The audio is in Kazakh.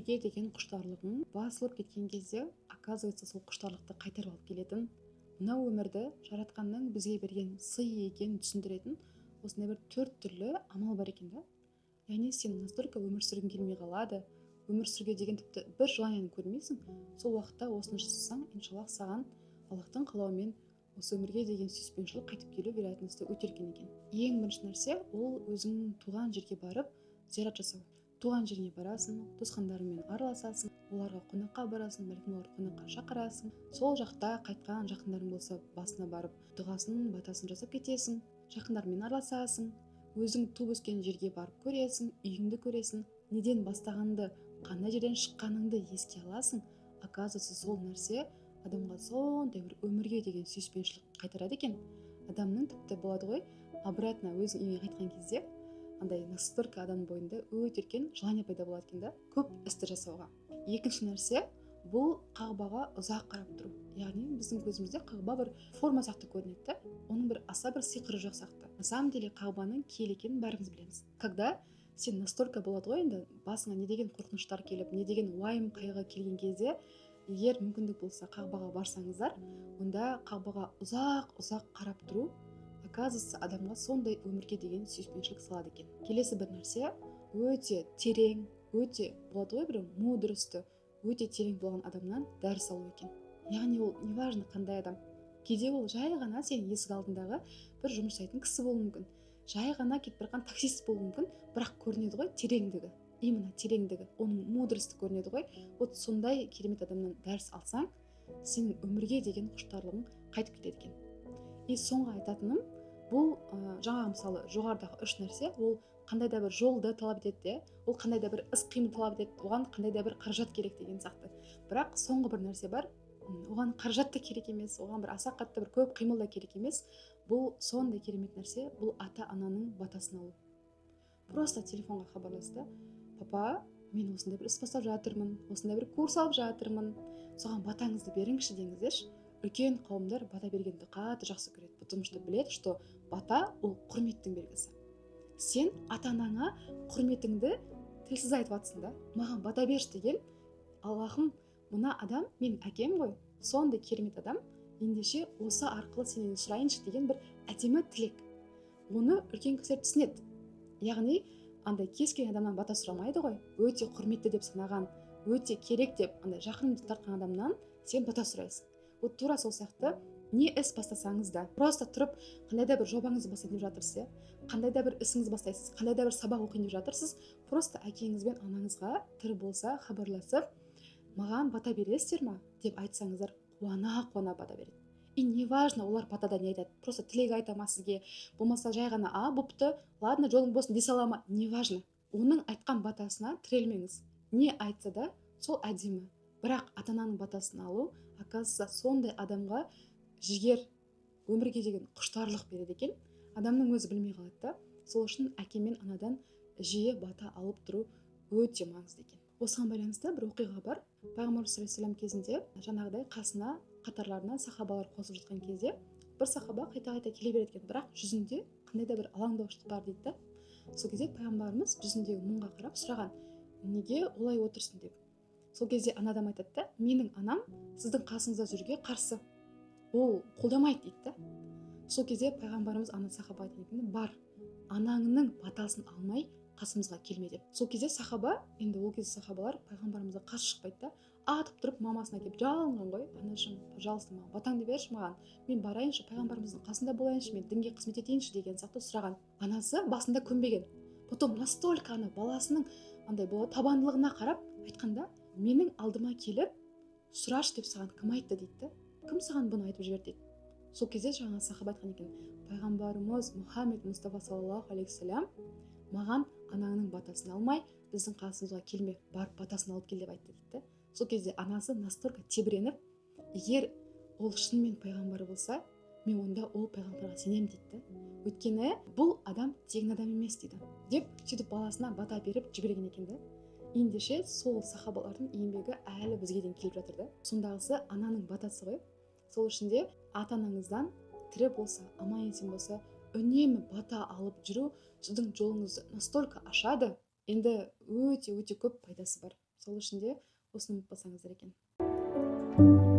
өмірге деген құштарлығың басылып кеткен кезде, оказывается, сол құштарлықты қайтарып алып келетін, мынау өмірді жаратқанның бізге берген сый екенін түсіндіретін осындай бір 4 түрлі амал бар екен да. Яғни сен настолько өмір сүргің келмей қалады, өмір сүруге деген тіпті бір желанияны көрмейсің, сол уақытта осыны жасасаң, иншаллах, саған Аллахтың қалауымен осы өмірге деген сүйіспеншілік қайтып келу вероятності өте үлкен екен. Ең бірінші нәрсе ол өзіңнің туған жерге барып зиярат жасау. Туған жеріне барасың, туысқандарыңмен араласасың, оларға қонаққа барасың, бәлкім олар қонаққа шақырасың. Сол жақта қайтқан жақындарың болса, басына барып дұғасын, батасын жасап кетесің, жақындармен араласасың, өзің туып өскен жерге барып көресің, үйіңді көресің, неден бастағанды, қандай жерден шыққаныңды еске аласың. Оказывается, сол нәрсе адамға сондай бір өмірге деген сүйіспеншілік қайтарады екен. Адамның тіпті болады ғой, обратно өзің үйіңе қайтқан кезде андай настолько адам бойында өте үлкен желание пайда болады екен да, көп істі жасауға. Екінші нәрсе бұл қағбаға ұзақ қарап тұру. Яғни біздің көзімізде қағба бір форма сияқты көрінеді, оның бір аса бір сиқыры жоқ сияқты. На самом деле қағбаның киелі екенін бәріміз білеміз. Когда сен настолько болады ғой, енді басыңа не деген қорқыныштар келіп, не деген уайым қайғы келген кезде, егер мүмкіндік болса қағбаға барсаңыздар, онда қағбаға ұзақ қарап тұру, оказывается, адамға сондай өмірге деген сүйіспеншілік салады екен. Келесі бір нәрсе өте терең, өте болады ғой, бір мудрості, өте терең болған адамнан дәріс алу екен. Яғни ол неважно қандай адам. Кейде ол жай ғана сен есік алдындағы бір жұмыс жасайтын кісі болуы мүмкін. Жай ғана кетіп бара жатқан таксист болуы мүмкін, бірақ көрінеді ғой тереңдігі. Именно тереңдігі, оның мудрості көрінеді ғой. Вот сондай керемет адамнан дәріс алсаң, сенің өмірге деген құштарлығың қайтып кетеді екен. И соңғы айтатыным, бұл жаңа мысалы жоғарыдағы 3 нәрсе, ол қандай да бір жолды талап етеді, ол қандай да бір іс-қимыл талап етеді, оған қандай да бір қаражат керек деген сияқты. Бірақ соңғы бір нәрсе бар, оған қаражат та керек емес, оған бір аса қатты бір көп қимыл да керек емес. Бұл сондай керемет нәрсе, бұл ата-ананың батасын алу. Просто телефонға хабарласты: папа, мен осындай бір іс бастап жатырмын, осындай бір курс алып жатырмын, соған батаңызды беріңізші деңіздерші. Үлкен қауымдар бата бергенді қатты жақсы көреді, потому что біледі, что бата ол құрметтің белгісі. Сен ата-анаңа құрметіңді тілсіз айтып жатсың да, маған бата берші деген. Аллахым, мына адам менің әкем ғой, сондай керемет адам, ендеше осы арқылы сенен сұрайыншы деген бір әдемі тілек. Оны үлкен кісілер түсінеді. Яғни андай кез келген адамнан бата сұрамайды ғой, өте құрметті деп санаған, өте керек деп андай жақынды тартқан адамнан сен бата сұрайсың. Вот тура сол сияқты не іс бастасаңыз да, просто тұрып қандай да бір жобаңызды бастайын деп жатырсыз, қандай да бір ісіңізді бастайсыз, қандай да бір сабақ оқиын деп жатырсыз, просто әкеңіз бен анаңызға тірі болса хабарласып, маған бата бересіздер ма деп айтсаңыздар, қуана бата береді. И не важно, олар батада не айтады, просто тілек айта ма сізге, болмаса жай ғана бопты, ладно, жолың болсын дей сала ма, не важно. Оның айтқан батасына тірелмеңіз. Не айтса да сол әдемі. Бірақ ата-ананың батасын алу, оказывается, сондай адамға жігер, өмірге деген құштарлық береді екен. Адамның өзі білмей қалады да. Сол үшін әке мен анадан жиі бата алып тұру өте маңызды екен. Осыған байланысты бір оқиға бар. Пайғамбар саллаллаху алейхи ва саллям кезінде жаңағыдай қасына қатарларына сахабалар қосып жатқан кезде бір сахаба қайта келе береді екен, бірақ жүзінде қандай да бір алаңдаушылық бар дейді да. Сол кезде пайғамбарымыз жүзіндегі мұңға қарап сұраған: неге олай отырсың деп. Сол кезде ана адам айтады да: менің анам сіздің қасыңызда жүруге қарсы, ол қолдамайды дейді да. Сол кезде пайғамбарымыз ана сахаба айтқан екен: бар, анаңның батасын алмай қасымызға келме деп. Сол кезде сахаба, енді ол кезде сахабалар пайғамбарымызға қарсы шықпайды да, атып тұрып мамасына келіп жалынған ғой: анашым, пожалуйста, маған батаңды берші, маған, мен барайыншы, пайғамбарымыздың қасында болайыншы, мен дінге қызмет етейінші деген сияқты сұраған. Анасы басында көнбеген. Потом настолько ана баласының андай болады табандылығына қарап айтқанда: менің алдыма келіп сұрашы деп саған кім айтты дейді. Кім саған бұны айтып жіберді дейді. Сол кезде жаңа сахаба айтқан екен: пайғамбарымыз Мұхаммед Мұстафа саллаллаху алейхи вассалам маған анаңның батасын алмай біздің қасымызға келме, барып батасын алып кел деп айтты дейді. Сол кезде анасы настолько тебіреніп, егер ол шынымен пайғамбар болса, мен онда ол пайғамбарға сенемін дейді. Өйткені бұл адам тегін адам емес дейді. Деп сөйтіп баласына бата беріп жіберген екен да. Ендеше сол сахабалардың еңбегі әлі бізге дейін келіп жатыр да. Сондағысы ананың батасы ғой. Сол үшін де ата-анаңыздан тірі болса, аман-есен болса, үнемі бата алып жүру сіздің жолыңызды настолько ашады, енді өте көп пайдасы бар. сол үшін де осыны ұмытпасаңыздар екен.